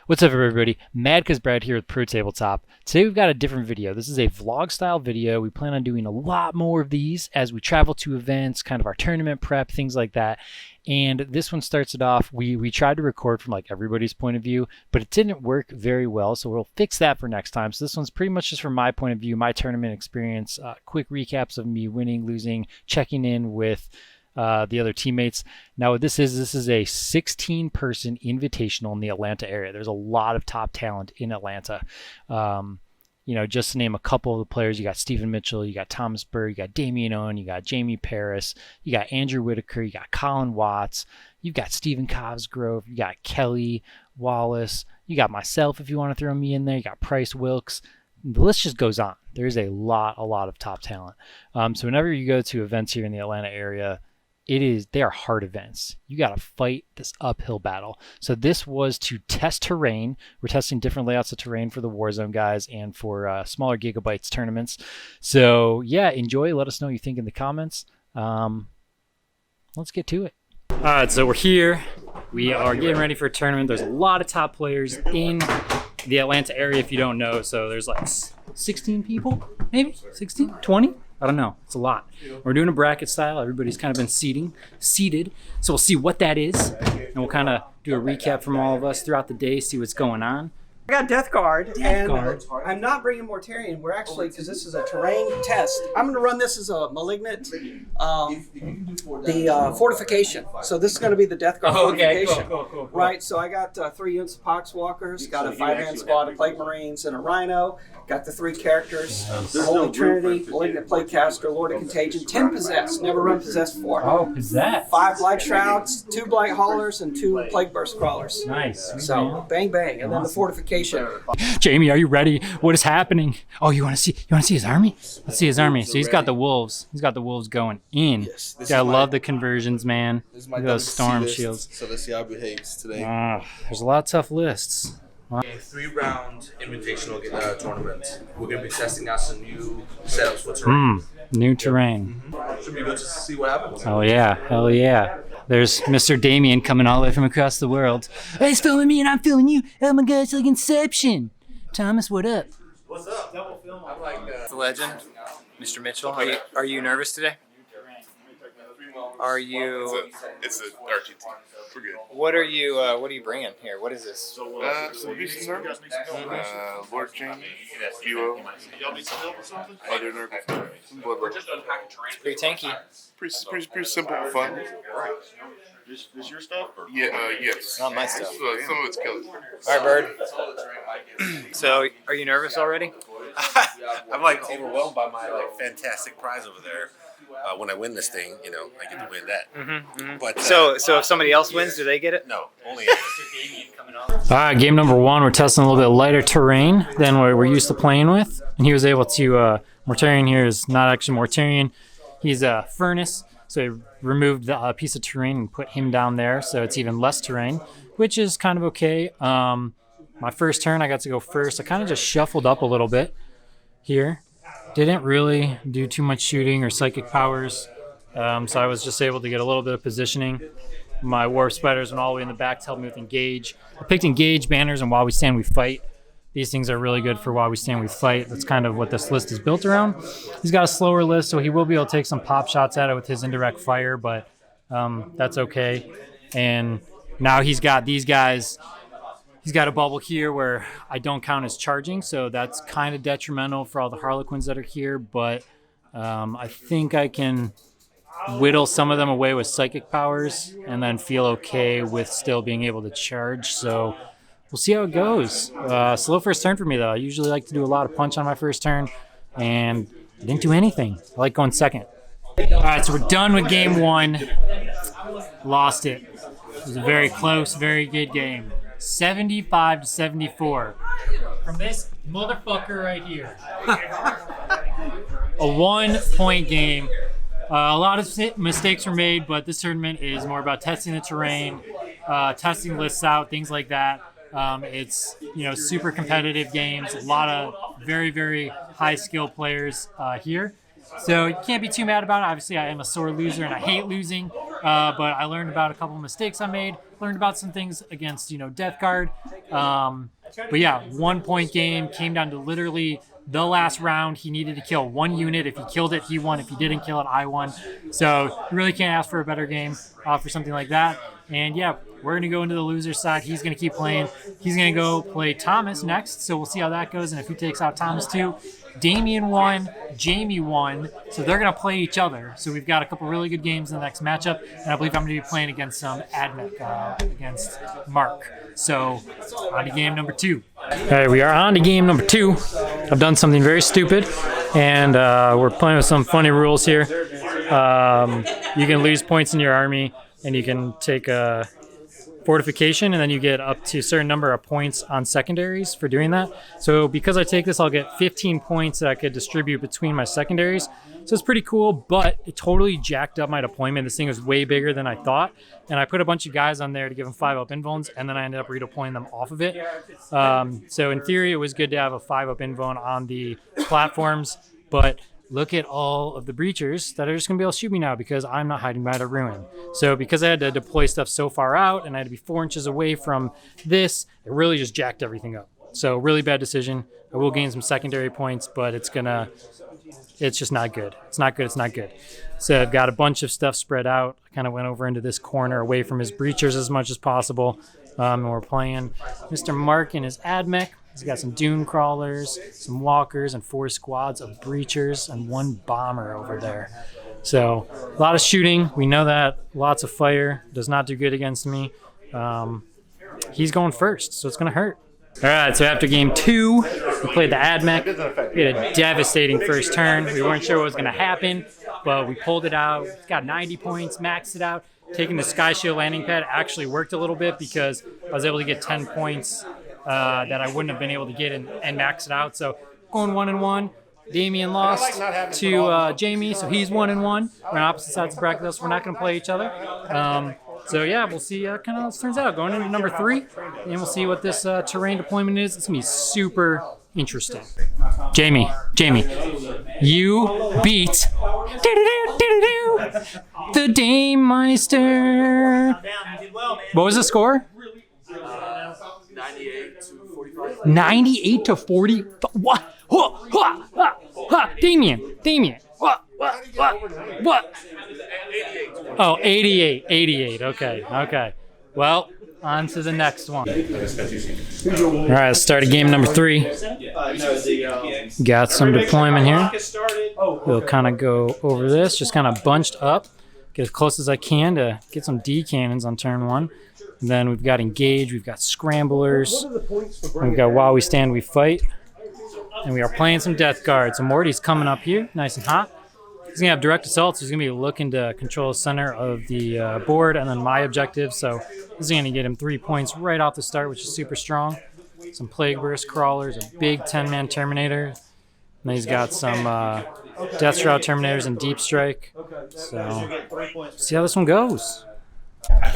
What's up, everybody? Madcuz Brad here with ProTabletop. Today we've got a different video. This is a vlog style video. We plan on doing a lot more of these as we travel to events, kind of our tournament prep, things like that. And this one starts it off. We tried to record from like everybody's point of view, but it didn't work very well. So we'll fix that for next time. So this one's pretty much just from my point of view, my tournament experience, quick recaps of me winning, losing, checking in with the other teammates. Now what this is a 16-person invitational in the Atlanta area. There's a lot of top talent in Atlanta. You know, just to name a couple of the players, you got Stephen Mitchell, you got Thomas Burr, you got Damian Owen, you got Jamie Paris, you got Andrew Whitaker, you got Colin Watts, you've got Stephen Cosgrove, you got Kelly Wallace, you got myself if you want to throw me in there, you got Price Wilkes. The list just goes on. There's a lot of top talent. So whenever you go to events here in the Atlanta area, they are hard events. You got to fight this uphill battle. So this was to test terrain. We're testing different layouts of terrain for the Warzone guys and for smaller gigabytes tournaments. So yeah, enjoy. Let us know what you think in the comments. Let's get to it. All right, so we're here. We are getting ready for a tournament. There's a lot of top players in the Atlanta area if you don't know. So there's like 16 people, maybe 16, 20. I don't know. It's a lot. We're doing a bracket style. Everybody's kind of been seated. So we'll see what that is. And we'll kind of do a recap from all of us throughout the day, see what's going on. I got Death Guard, I'm not bringing Mortarion. We're actually, because this is a terrain test, I'm going to run this as a Malignant, Fortification. So this is going to be the Death Guard Fortification. Cool. Right, so I got 3 units of Poxwalkers, got a 5-man squad of Plague Marines and a Rhino, got the 3 characters, Holy Trinity, Malignant Plaguecaster, Lord of Contagion, 10 Possessed, never run Possessed before. Oh, Possessed. 5 Blight Shrouds, 2 Blight Haulers, and 2 Plague Burst Crawlers. Nice. So, bang bang, and then the Fortification. Jamie, are you ready? What is happening? Oh, you want to see his army? Let's see his army. So he's got the wolves. He's got the wolves going in. Yes, I love the conversions, man. Look at those storm shields. So let's see how it behaves today. There's a lot of tough lists. A 3-round invitational tournament. We're going to be testing out some new setups for terrain. New terrain. Should be good to see what happens. Oh yeah, hell yeah. There's Mr. Damien coming all the way from across the world. Hey, he's filming me and I'm filming you. Oh my gosh, like Inception. Thomas, what up? What's up? Double film. I'm like the legend, Mr. Mitchell. Are you nervous today? Are you? It's an Archie team. We're good. What are you bringing here? What is this? Some Beast Nerf, Lord Jamie, Duo, other Nerf, some Bloodborne. It's pretty tanky. Pretty simple and fun. This your stuff? Or? Yeah, yes. Not my stuff. Some of it's Kelly's. All right, Bird. So, are you nervous already? I'm like overwhelmed by my fantastic prize over there. When I win this thing, you know, I get to win that. But so if somebody else wins, do they get it? No, only. All right, game number 1. We're testing a little bit lighter terrain than what we're used to playing with, and he was able to. Mortarion here is not actually Mortarion. He's a furnace, so he removed the piece of terrain and put him down there, so it's even less terrain, which is kind of okay. My first turn, I got to go first. I kind of just shuffled up a little bit here. Didn't really do too much shooting or psychic powers, so I was just able to get a little bit of positioning. My Warp Spiders went all the way in the back to help me with Engage. I picked Engage banners and While We Stand We Fight. These things are really good for While We Stand We Fight. That's kind of what this list is built around. He's got a slower list, so he will be able to take some pop shots at it with his indirect fire, but that's okay. And now he's got these guys. He's got a bubble here where I don't count as charging, so that's kind of detrimental for all the Harlequins that are here, but I think I can whittle some of them away with psychic powers and then feel okay with still being able to charge, so we'll see how it goes. Slow first turn for me, though. I usually like to do a lot of punch on my first turn, and I didn't do anything. I like going second. All right, so we're done with game 1. Lost it. It was a very close, very good game. 75-74 from this motherfucker right here. A 1-point game. A lot of mistakes were made, but this tournament is more about testing the terrain, testing lists out, things like that. It's, you know, super competitive games. A lot of very, very high skill players here. So you can't be too mad about it. Obviously, I am a sore loser and I hate losing. but I learned about a couple of mistakes I made. Learned about some things against Death Guard. But yeah, 1 point game, came down to literally the last round. He needed to kill one unit. If he killed it, he won. If he didn't kill it, I won. So you really can't ask for a better game for something like that. And yeah, we're going to go into the loser side. He's going to keep playing. He's going to go play Thomas next. So we'll see how that goes. And if he takes out Thomas too, Damien won, Jamie won. So they're going to play each other. So we've got a couple really good games in the next matchup. And I believe I'm going to be playing against Admec, against Mark. So on to game number 2. All right, we are on to game number 2. I've done something very stupid. And we're playing with some funny rules here. You can lose points in your army. And you can take a fortification, and then you get up to a certain number of points on secondaries for doing that. So because I take this, I'll get 15 points that I could distribute between my secondaries. So it's pretty cool, but it totally jacked up my deployment. This thing was way bigger than I thought. And I put a bunch of guys on there to give them 5-up invones, and then I ended up redeploying them off of it. So in theory, it was good to have a 5-up invone on the platforms, but look at all of the breachers that are just going to be able to shoot me now because I'm not hiding behind a ruin. So because I had to deploy stuff so far out and I had to be 4 inches away from this, it really just jacked everything up. So really bad decision. I will gain some secondary points, but it's just not good. It's not good. So I've got a bunch of stuff spread out. I kind of went over into this corner away from his breachers as much as possible. And we're playing Mr. Mark and his Admec. He's got some dune crawlers, some walkers, and 4 squads of breachers, and 1 bomber over there. So a lot of shooting. We know that. Lots of fire. Does not do good against me. He's going first, so it's going to hurt. All right, so after game 2, we played the Admec. We had a devastating first turn. We weren't sure what was going to happen, but we pulled it out. Got 90 points, maxed it out. Taking the Sky Shield landing pad actually worked a little bit because I was able to get 10 points that I wouldn't have been able to get and max it out. So going 1-1. Damien lost to Jamie, so he's 1-1. We're on opposite sides of bracket, so we're not going to play each other. So yeah, we'll see kind of how this turns out. Going into number 3, and we'll see what this terrain deployment is. It's going to be super interesting. Jamie, you beat the Dame Meister. What was the score? 98 to 45. 98 to 40. What? Damien. What? Oh, 88. Okay. Well, on to the next one. All right, let's start game number 3. Got some deployment here. We'll kind of go over this, just kind of bunched up. Get as close as I can to get some D cannons on turn 1. And then we've got engage, we've got scramblers, we've got while we stand, we fight. And we are playing some Death Guard. So Morty's coming up here, nice and hot. He's going to have direct assaults. He's going to be looking to control the center of the board and then my objective. So this is going to get him 3 points right off the start, which is super strong. Some Plague Burst crawlers, a big 10-man Terminator. And then he's got some Death Shroud Terminators and Deep Strike. So see how this one goes.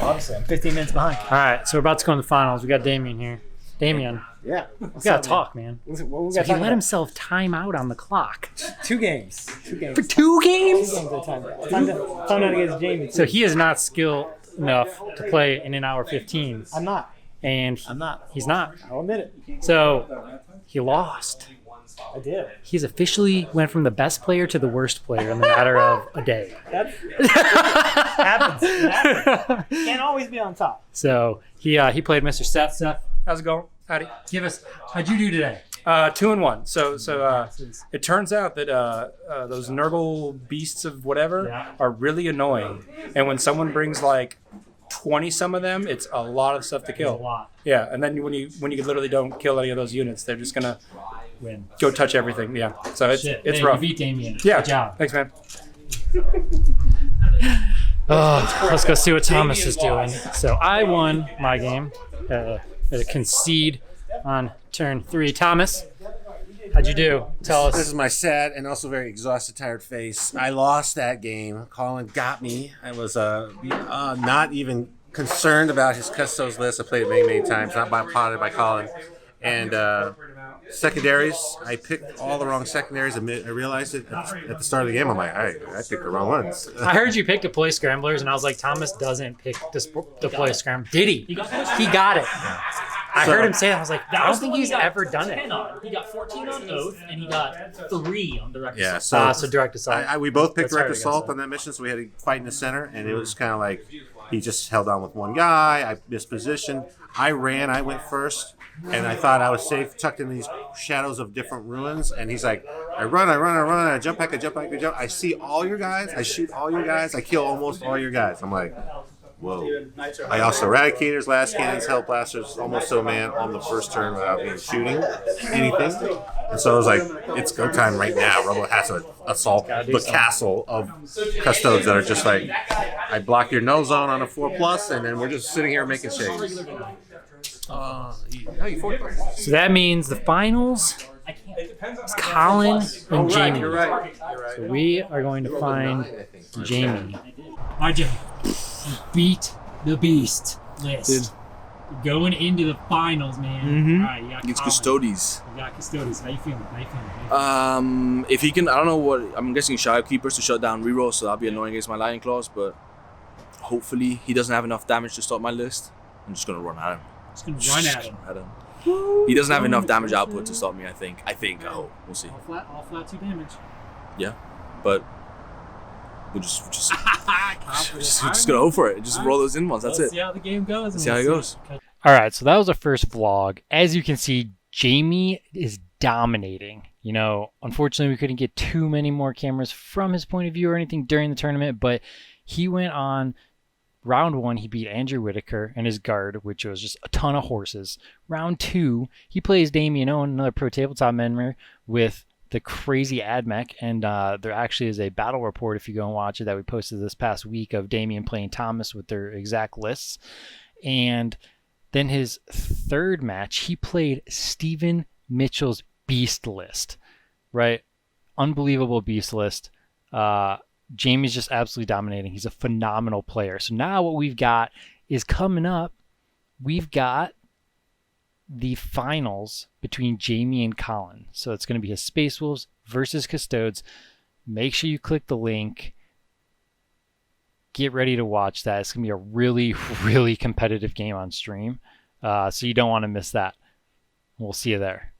Obviously, I'm 15 minutes behind. All right, so we're about to go in the finals. We got Damien here. Damien, Yeah. we got to talk, man. What So he let himself time out on the clock. 2 games. 2 games. For 2 games? 2 games at a time. Time out against Jamie. So he is not skilled enough to play in an hour 15. I'm not. And I'm not. he's not. I'll admit it. So he lost. I did. He's officially went from the best player to the worst player in the matter of a day. That happens. Can't always be on top. So he played Mr. Seth. Seth, how's it going? How'd you do today? 2-1. So it turns out that those Nurgle beasts of whatever are really annoying. And when someone brings like 20 some of them, it's a lot of stuff to kill. A lot. Yeah, and then when you literally don't kill any of those units, they're just gonna Win. go touch everything. Yeah, so it's Hey, rough. You beat Damien. Yeah, Good job. Thanks, man. Let's go see what Thomas is doing. So I won my game. At a concede on turn 3. Thomas, how'd you do? Tell This us. is my sad and also very exhausted, tired face. I lost that game. Colin got me. I was not even concerned about his custos list. I played it many times, not by potted by Colin. And secondaries. I picked all the wrong secondaries. I realized it at the start of the game. I'm like, I picked the wrong ones. I heard you picked the play scramblers, and I was like, Thomas doesn't pick the play scramble. Did he? He got it. I heard him say that. I was like, I don't think he's ever done it. He got 14 on Oath, and he got 3 on Direct Yeah, Assault. so Direct assault. we both picked That's direct hard, I guess, assault so. on that mission, so we had to fight in the center, and it was kind of like he just held on with one guy. I missed position. I ran. I went first, and I thought I was safe, tucked in these shadows of different ruins. And he's like, I run. I jump back. I see all your guys. I shoot all your guys. I kill almost all your guys. I'm like, whoa. I also eradicators, last cannons, hell blasters, almost to a man on the first turn without even shooting anything. And so I was like, it's go time right now. Robo has to assault the castle of custodes that are just like, I block your no zone on a 4+, and then we're just sitting here making shades. So that means the finals is Colin and Jamie. You're right. So we are going to find Jamie. All right, Jimmy. You beat the beast list. You're going into the finals, man. Mm-hmm. All right, you got Against Colin. Custodes. You got Custodes. How you feeling? If he can, I don't know what, I'm guessing Shadow Keepers to shut down reroll, so that'll be annoying against my Lightning Claws, but hopefully he doesn't have enough damage to stop my list. I'm just going to run at him. Just going to run at him. He doesn't have enough damage output to stop me, I think. I hope. We'll see. All flat 2 damage. Yeah, but we'll just gonna hope for it. Just roll those in ones. That's Let's it. see how the game goes. See how it goes. All right, so that was the first vlog. As you can see, Jamie is dominating. You know, unfortunately, we couldn't get too many more cameras from his point of view or anything during the tournament, but he went on round 1. He beat Andrew Whitaker and his guard, which was just a ton of horses. Round 2, he plays Damien Owen, another Pro Tabletop member, with the crazy AdMech, and there actually is a battle report if you go and watch it that we posted this past week of Damien playing Thomas with their exact lists. And then his third match, he played Stephen Mitchell's Beast list, right? Unbelievable Beast list. Jamie's just absolutely dominating. He's a phenomenal player. So now what we've got is coming up, we've got the finals between Jamie and Colin. So it's going to be his Space Wolves versus Custodes. Make sure you click the link. Get ready to watch that. It's going to be a really, really competitive game on stream. So you don't want to miss that. We'll see you there.